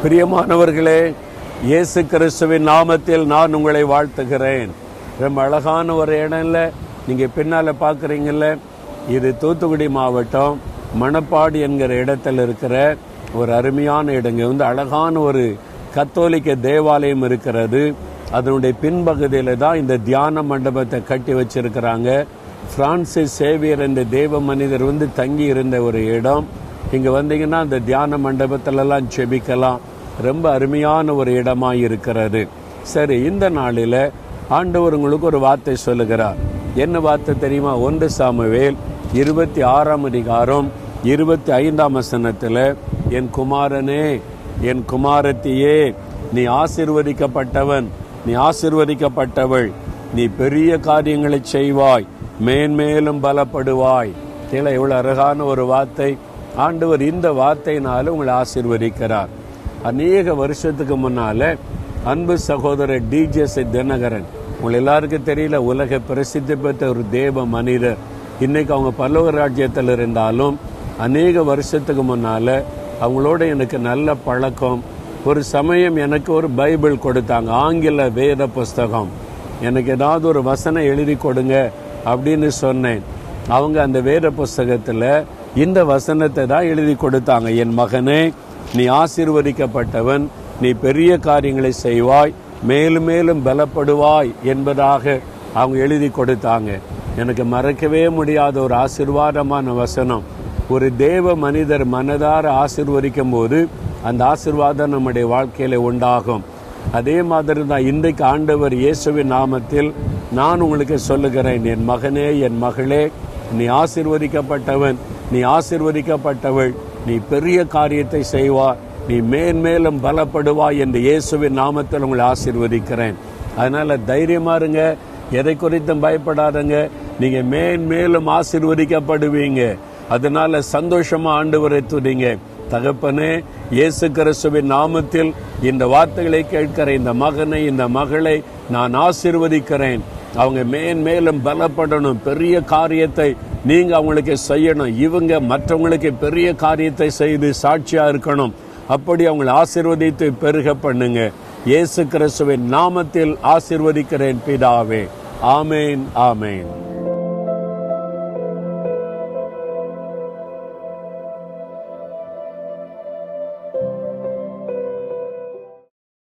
பிரியமானவர்களே, இயேசு கிறிஸ்துவின் நாமத்தில் நான் உங்களை வாழ்த்துகிறேன். ரொம்ப அழகான ஒரு இடம் இல்லை, நீங்கள் பின்னால் பார்க்குறீங்கல்ல, இது தூத்துக்குடி மாவட்டம் மணப்பாடி என்கிற இடத்துல இருக்கிற ஒரு அருமையான இடங்க. அழகான ஒரு கத்தோலிக்க தேவாலயம் இருக்கிறது. அதனுடைய பின்பகுதியில் தான் இந்த தியான மண்டபத்தை கட்டி வச்சிருக்கிறாங்க. பிரான்சிஸ் சேவியர் என்ற தேவ மனிதர் தங்கி இருந்த ஒரு இடம். இங்கே வந்தீங்கன்னா அந்த தியான மண்டபத்திலலாம் செபிக்கலாம். ரொம்ப அருமையான ஒரு இடமாக இருக்கிறது. சரி, இந்த நாளில் ஆண்டவர் உங்களுக்கு ஒரு வார்த்தை சொல்லுகிறார். என்ன வார்த்தை தெரியுமா? 1 சாமுவேல் 26 அதிகாரம் 25 வசனத்தில், என் குமாரனே, என் குமாரத்தியே, நீ ஆசீர்வதிக்கப்பட்டவன், நீ ஆசீர்வதிக்கப்பட்டவள், நீ பெரிய காரியங்களை செய்வாய், மேன்மேலும் பலப்படுவாய். கீழே எவ்வளவு அழகான ஒரு வார்த்தை. ஆண்டவர் இந்த வார்த்தையினால உங்களை ஆசீர்வதிக்கிறார். அநேக வருஷத்துக்கு முன்னால அன்பு சகோதரர் டிஜே தினகரன், உங்களை எல்லாருக்கும் தெரியல, உலக பிரசித்தி பெற்ற ஒரு தேவ மனிதர். இன்னைக்கு அவங்க பல்லவ ராஜ்யத்தில் இருந்தாலும் அநேக வருஷத்துக்கு முன்னால அவங்களோட எனக்கு நல்ல பழக்கம். ஒரு சமயம் எனக்கு ஒரு பைபிள் கொடுத்தாங்க, ஆங்கில வேத புஸ்தகம். எனக்கு ஏதாவது ஒரு வசனம் எழுதி கொடுங்க அப்படின்னு சொன்னேன். அவங்க அந்த வேத புஸ்தகத்தில் இந்த வசனத்தை தான் எழுதி கொடுத்தாங்க. என் மகனே, நீ ஆசீர்வதிக்கப்பட்டவன், நீ பெரிய காரியங்களை செய்வாய், மேலும் மேலும் பலப்படுவாய் என்பதாக அவங்க எழுதி கொடுத்தாங்க. எனக்கு மறக்கவே முடியாத ஒரு ஆசீர்வாதமான வசனம். ஒரு தேவ மனிதர் மனதார ஆசீர்வதிக்கும் போது அந்த ஆசீர்வாதம் நம்முடைய வாழ்க்கையில உண்டாகும். அதே மாதிரி தான் இன்றைக்கு ஆண்டவர் இயேசுவின் நாமத்தில் நான் உங்களுக்கு சொல்லுகிறேன், என் மகனே, என் மகளே, நீ ஆசீர்வதிக்கப்பட்டவன், நீ ஆசீர்வதிக்கப்பட்டவள், நீ பெரிய காரியத்தை செய்வாய், நீ மேன்மேலும் பலப்படுவாய் என்று இயேசுவின் நாமத்தில் உங்களை ஆசீர்வதிக்கிறேன். அதனால தைரியமா இருங்க, எதை குறித்தும் பயப்படாதங்க. நீங்க மேன்மேலும் ஆசீர்வதிக்கப்படுவீங்க. அதனால சந்தோஷமா ஆண்டவரை துதிங்க. தகப்பனே, இயேசு கிறிஸ்துவின் நாமத்தில் இந்த வார்த்தைகளை கேட்கிற இந்த மகனை, இந்த மகளை நான் ஆசீர்வதிக்கிறேன். அவங்க மேன்மேலும் பலப்படணும், பெரிய காரியத்தை நீங்க அவங்களுக்கு செய்யணும். இவங்க மற்றவங்களுக்கு பெரிய காரியத்தை செய்து சாட்சியா இருக்கணும். அப்படி அவங்களை ஆசீர்வதித்து பெருக பண்ணுங்க. இயேசு கிறிஸ்துவின் நாமத்தில் ஆசீர்வதிக்கிறேன் பிதாவே. ஆமேன், ஆமேன்.